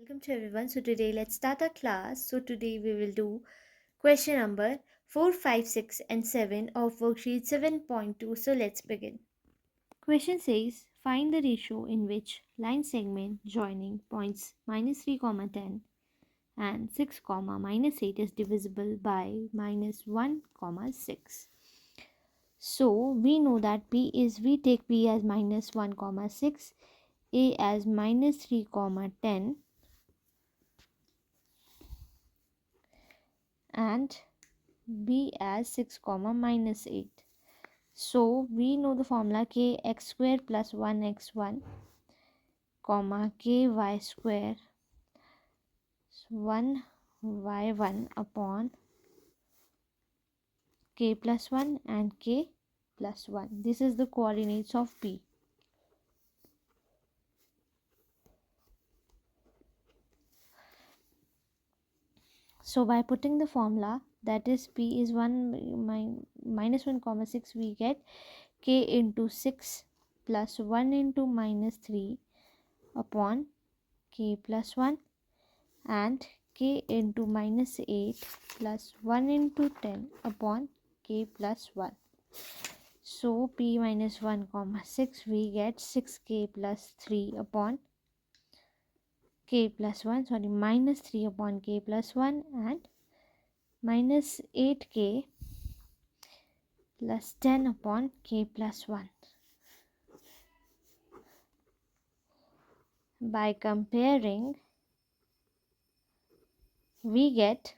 Welcome to everyone. So today let's start our class. So today we will do question number 4, 5, 6 and 7 of worksheet 7.2. So let's begin. Question says find the ratio in which line segment joining points -3, 10 and 6, -8 is divisible by -1, 6. So we know that we take P as -1, 6, A as -3, 10 and B as 6, -8. So we know the formula kx square plus 1x1 ky square 1y1 upon k plus 1 and k plus 1. This is the coordinates of P. So by putting the formula, that is P is 1 6, we get k into 6 plus 1 into -3 upon k plus 1 and k into -8 plus 1 into 10 upon k plus 1. So P minus 1, 6, we get 6k plus 3 upon k plus 1, minus 3 upon k plus 1 and minus 8k plus 10 upon k plus 1. By comparing, we get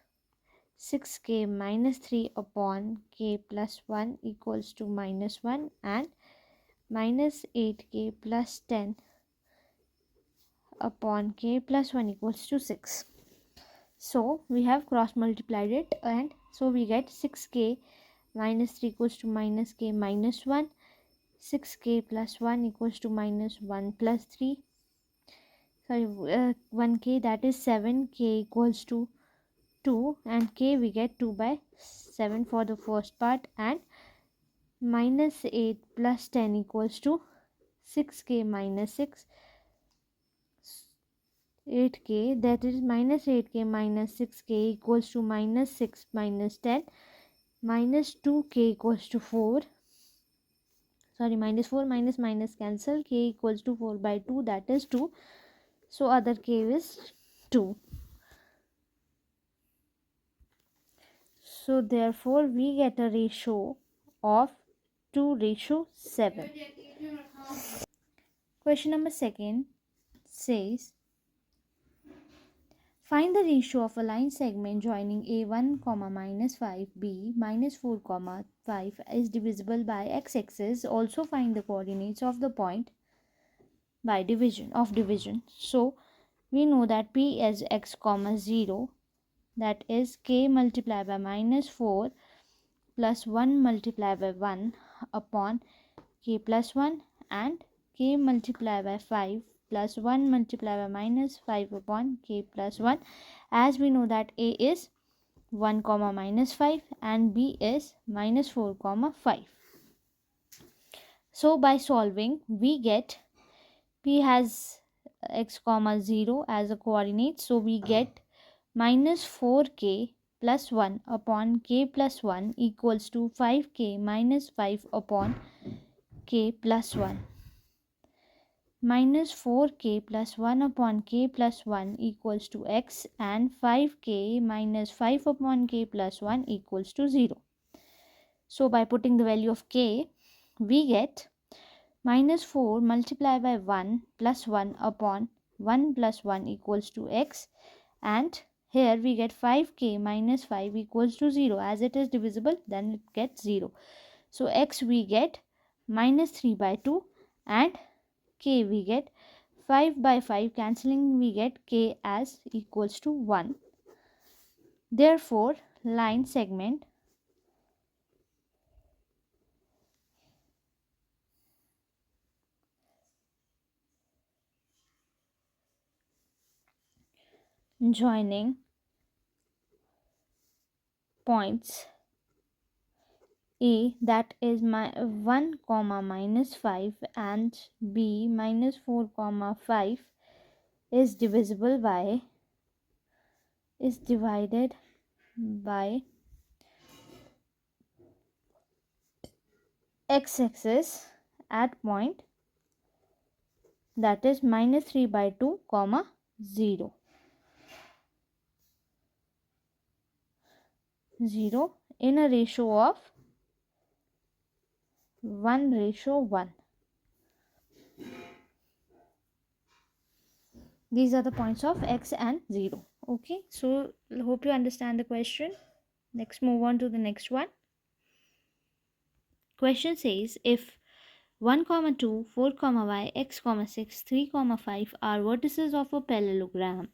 6k minus 3 upon k plus 1 equals to -1 and minus 8k plus 10 upon k plus 1 equals to 6. So we have cross multiplied it, and so we get 6k minus 3 equals to minus k minus 1, 6k plus 1 equals to minus 1 plus 3, 1k, that is 7k equals to 2, and k we get 2 by 7 for the first part, and minus 8 plus 10 equals to 6k minus 6, 8k, that is minus 8k minus 6k equals to minus 6 minus 10, minus 2k equals to 4, minus 4 minus cancel, k equals to 4 by 2, that is 2, so other k is 2. So therefore we get a ratio of 2:7. Question number 2 says find the ratio of a line segment joining A1, -5, B, -4, 5 is divisible by x-axis. Also find the coordinates of the point by division. So we know that P is x, 0, that is k multiplied by -4 plus 1 multiplied by 1 upon k plus 1 and k multiplied by 5 plus 1 multiplied by -5 upon k plus 1, as we know that A is 1, -5 and B is -4, 5. So by solving, we get P has x, 0 as a coordinate, so we get -4k plus 1 upon k plus 1 equals to 5k minus 5 upon k plus 1. Minus 4k plus 1 upon k plus 1 equals to x, and 5k minus 5 upon k plus 1 equals to 0. So by putting the value of k, we get -4 multiplied by 1 plus 1 upon 1 plus 1 equals to x, and here we get 5k minus 5 equals to 0. As it is divisible, then it gets 0. So x we get -3 by 2, and k we get 5 by 5, cancelling we get k as equals to 1. Therefore line segment joining points A, that is 1, -5 and B -4, 5 is divisible by is divided by x-axis at point that is minus 3 by 2 comma 0 0 in a ratio of 1:1. These are the points of x and 0. Okay, so hope you understand the question. Let's move on to the next one. Question says if 1 comma 2 4 comma y x comma 6 3 comma 5 are vertices of a parallelogram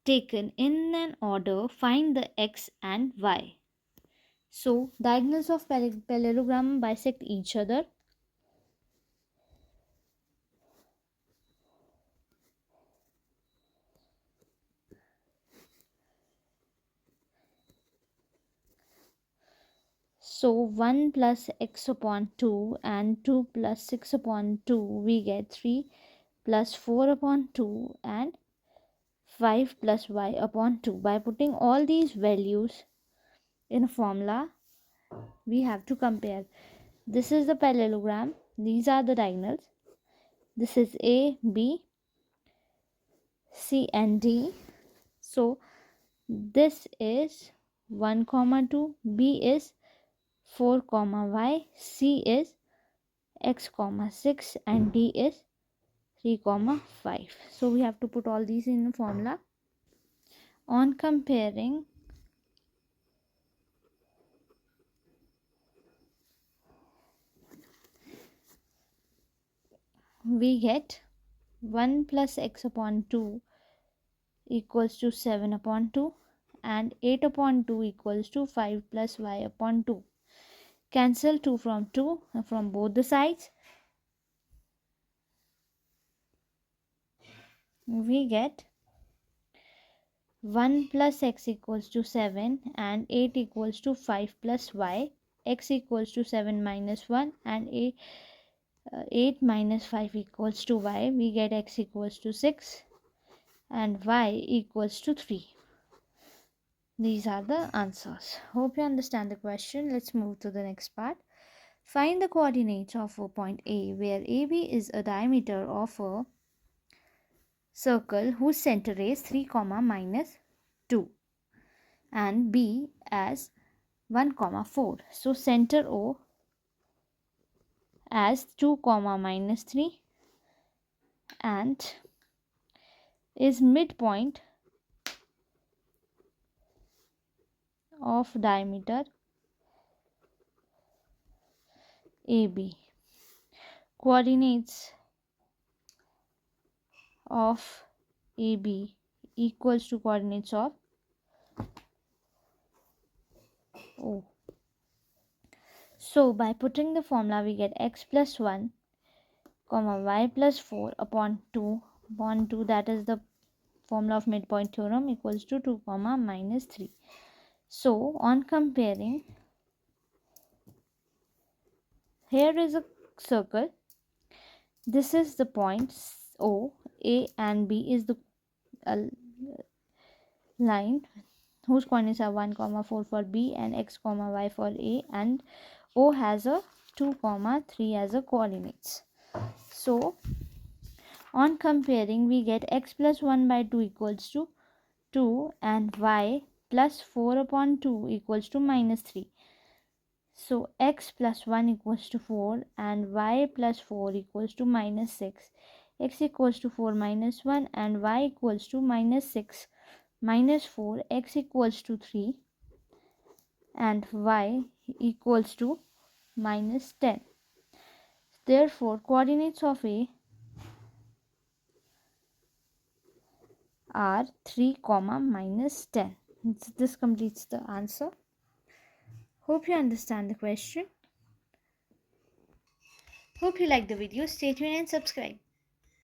taken in an order, find the x and y. So diagonals of parallelogram bisect each other. So 1 plus x upon 2 and 2 plus 6 upon 2, we get 3 plus 4 upon 2 and 5 plus y upon 2. By putting all these values in a formula, we have to compare. This is the parallelogram. These are the diagonals. This is A, B, C and D. So this is 1 comma 2, B is 4 comma y, C is x comma 6 and D is 3 comma 5. So we have to put all these in the formula. On comparing, we get 1 plus x upon 2 equals to 7 upon 2 and 8 upon 2 equals to 5 plus y upon 2. Cancel 2 from both the sides. We get 1 plus x equals to 7 and 8 equals to 5 plus y. X equals to 7 minus 1 and 8 minus 5 equals to y. We get x equals to 6 and y equals to 3. These are the answers. Hope you understand the question. Let's move to the next part. Find the coordinates of a point A where AB is a diameter of a circle whose center is 3 comma minus 2 and B as 1 comma 4. So center O as 2 comma minus 3 and is midpoint of diameter AB. Coordinates of AB equals to coordinates of O. So by putting the formula, we get x plus 1 comma y plus 4 upon 2 that is the formula of midpoint theorem, equals to 2 comma minus 3. So on comparing, here is a circle. This is the points O, A and B is the line whose coordinates are 1 comma 4 for B and x comma y for A, and O has a 2 comma 3 as a coordinates. So on comparing, we get x plus 1 by 2 equals to 2 and y plus 4 upon 2 equals to minus 3. So x plus 1 equals to 4 and y plus 4 equals to minus 6. X equals to 4 minus 1 and y equals to minus 6 minus 4. X equals to 3 and y equals to minus 10. Therefore, coordinates of A are 3 comma minus 10. This completes the answer. Hope you understand the question. Hope you like the video. Stay tuned and subscribe.